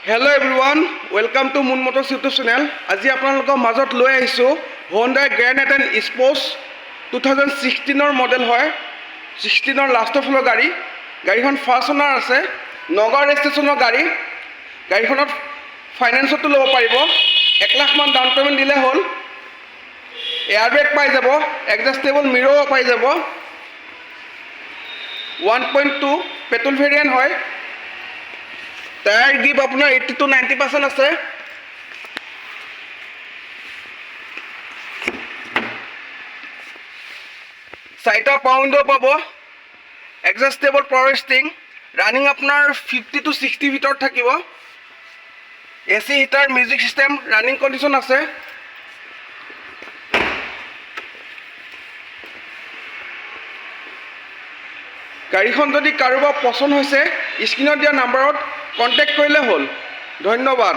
Hello everyone, welcome to Moon Motors YouTube channel. আজি আপোনালোকৰ মাজত লৈ আহিছো Hyundai Grand N Sports 2016 model হয় 16 লাষ্ট অফ গাড়ী গাড়ীখন ফাৰ্ষ্ট ওনাৰ আছে নগাঁও ৰেজিষ্ট্ৰেচনৰ গাড়ীখনত ফাইনেন্সতো ল'ব পাৰিব 1 লাখ মান ডাউন পেমেন্ট দিলে হ'ল এয়াৰবেগ পাই যাব এডজাস্টেবল মিৰৰ পাই যাব 1.2 পেট্ৰল ভেৰিয়েন্ট হয় টায়াৰ গ্ৰিপ আপোনাৰ 80 to 90% আছে সাইডৰ পাউন্ডো পাব এডজাস্টেবল পাৱাৰ স্টিং ৰানিং আপোনাৰ 50 to 60 ভিতৰত থাকিব AC heater music system running condition আছে গাড়ীখন যদি কাৰোবাৰ পছন্দ হৈছে স্ক্ৰিনত দিয়া নম্বৰত কন্টেক্ট কৰিলে হ'ল ধন্যবাদ